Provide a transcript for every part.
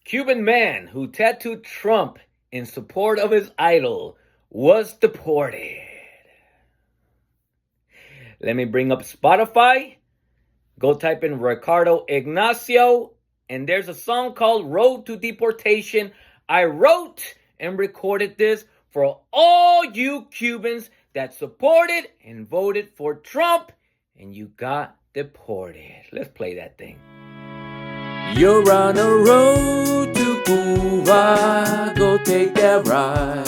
Cuban man who tattooed Trump in support of his idol was deported. Let me bring up Spotify. Go type in Ricardo Ignacio, and there's a song called Road to Deportation. I wrote and recorded this for all you Cubans that supported and voted for Trump, and you got deported. Let's play that thing. You're on a road to Cuba, go take that ride.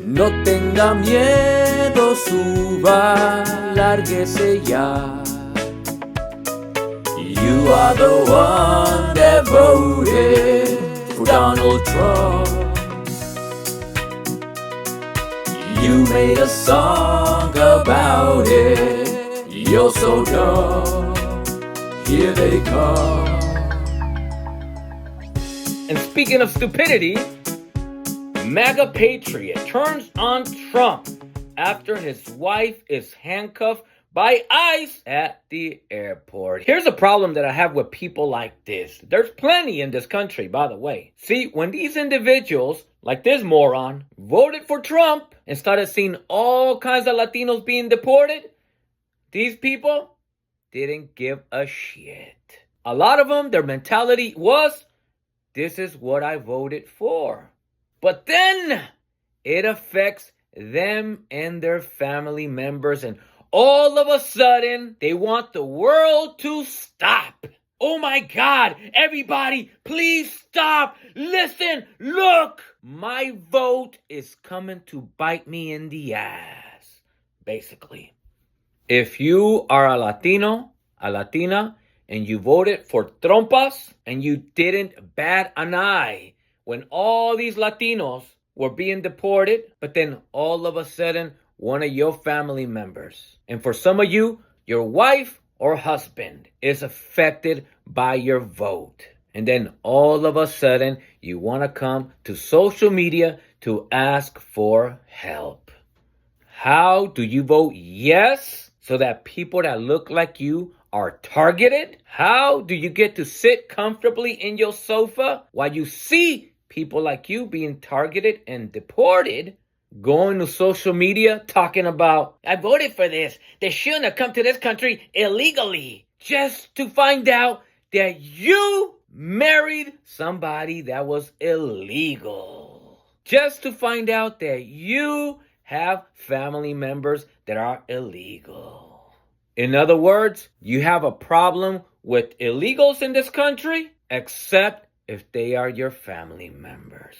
No tenga miedo, suba, lárguese ya. You are the one that voted for Donald Trump. You made a song about it, you're so dumb. Here they come. And speaking of stupidity, MAGA patriot turns on Trump after his wife is handcuffed by ICE at the airport. Here's a problem that I have with people like this. There's plenty in this country, by the way. See, when these individuals, like this moron, voted for Trump and started seeing all kinds of Latinos being deported, these people didn't give a shit. A lot of them, their mentality was, this is what I voted for. But then it affects them and their family members, and all of a sudden they want the world to stop. Oh my God, everybody, please stop. Listen, look, my vote is coming to bite me in the ass, basically. If you are a Latino, a Latina, and you voted for Trompas and you didn't bat an eye when all these Latinos were being deported, but then all of a sudden one of your family members, and for some of you, your wife or husband is affected by your vote. And then all of a sudden you want to come to social media to ask for help. How do you vote yes so that people that look like you are targeted? How do you get to sit comfortably in your sofa while you see people like you being targeted and deported, going to social media talking about, I voted for this, they shouldn't have come to this country illegally, just to find out that you married somebody that was illegal, just to find out that you have family members that are illegal. In other words, you have a problem with illegals in this country, except if they are your family members.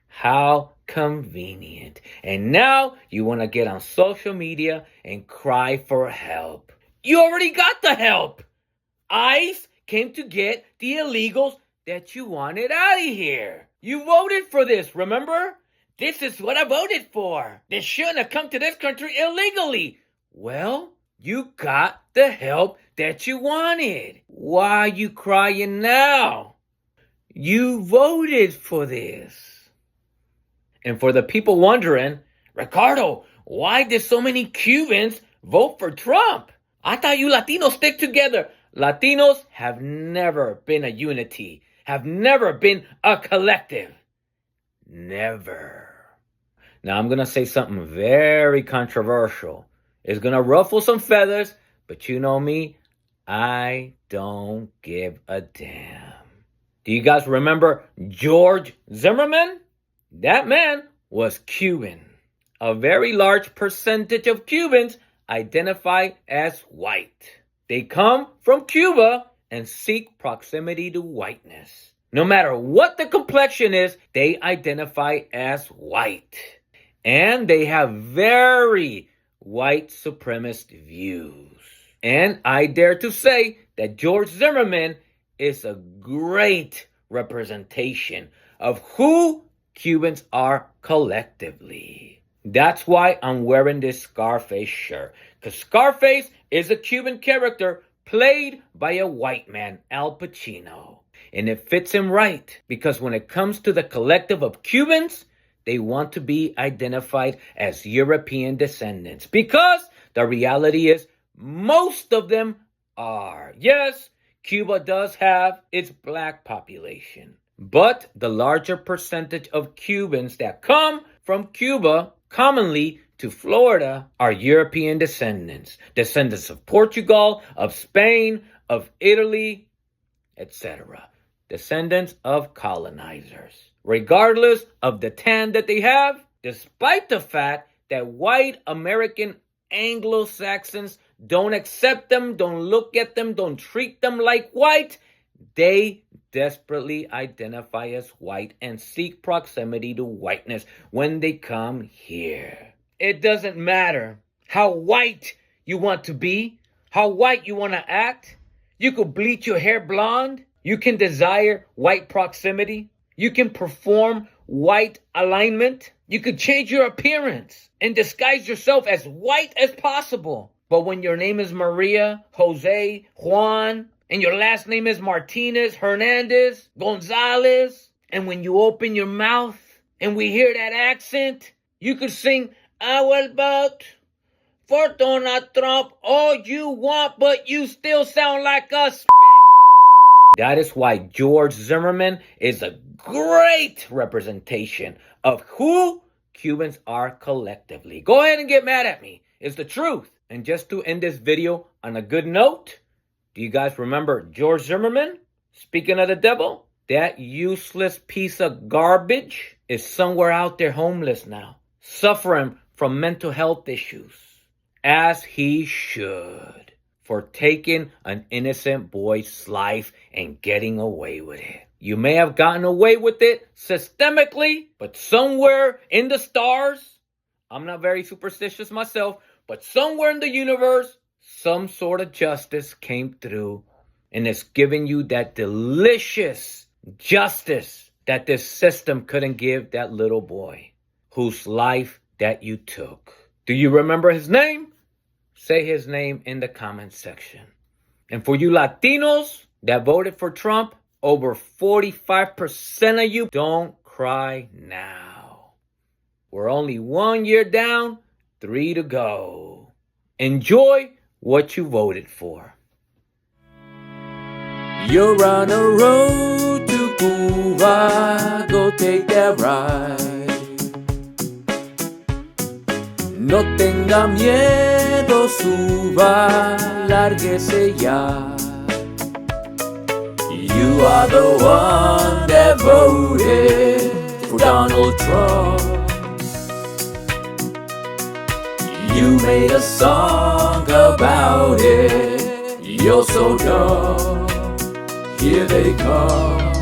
How convenient. And now you want to get on social media and cry for help. You already got the help. ICE came to get the illegals that you wanted out of here. You voted for this, remember? This is what I voted for. They shouldn't have come to this country illegally. Well, you got the help that you wanted. Why are you crying now? You voted for this. And for the people wondering, Ricardo, why did so many Cubans vote for Trump? I thought you Latinos stick together. Latinos have never been a unity, have never been a collective. Never. Now I'm going to say something very controversial. It's going to ruffle some feathers, but you know me, I don't give a damn. Do you guys remember George Zimmerman? That man was Cuban. A very large percentage of Cubans identify as white. They come from Cuba and seek proximity to whiteness. No matter what the complexion is, they identify as white. And they have very white supremacist views. And I dare to say that George Zimmerman is a great representation of who Cubans are collectively. That's why I'm wearing this Scarface shirt. Because Scarface is a Cuban character played by a white man, Al Pacino. And it fits him right. Because when it comes to the collective of Cubans, they want to be identified as European descendants. Because the reality is, most of them are. Yes, Cuba does have its black population, but the larger percentage of Cubans that come from Cuba commonly to Florida are European descendants of Portugal, of Spain, of Italy, etc. Descendants of colonizers. Regardless of the tan that they have, despite the fact that white American Anglo-Saxons don't accept them, don't look at them, don't treat them like white, they desperately identify as white and seek proximity to whiteness when they come here. It doesn't matter how white you want to be, how white you want to act. You could bleach your hair blonde. You can desire white proximity. You can perform white alignment. You could change your appearance and disguise yourself as white as possible. But when your name is Maria, Jose, Juan, and your last name is Martinez, Hernandez, Gonzalez, and when you open your mouth and we hear that accent, you could sing, I will vote for Donald Trump all you want, but you still sound like us. That is why George Zimmerman is a great representation of who Cubans are collectively. Go ahead and get mad at me. It's the truth. And just to end this video on a good note, do you guys remember George Zimmerman? Speaking of the devil, that useless piece of garbage is somewhere out there homeless now, suffering from mental health issues, as he should, for taking an innocent boy's life and getting away with it. You may have gotten away with it systemically, but somewhere in the stars, I'm not very superstitious myself, but somewhere in the universe, some sort of justice came through and it's giving you that delicious justice that this system couldn't give that little boy whose life that you took. Do you remember his name? Say his name in the comment section. And for you Latinos that voted for Trump, over 45% of you, don't cry now. We're only 1 year down, 3 to go. Enjoy what you voted for. You're on a road to Cuba, go take that ride. No tenga miedo, suba, lárguese ya. You are the one that voted for Donald Trump. You made a song about it. You're so dumb. Here they come.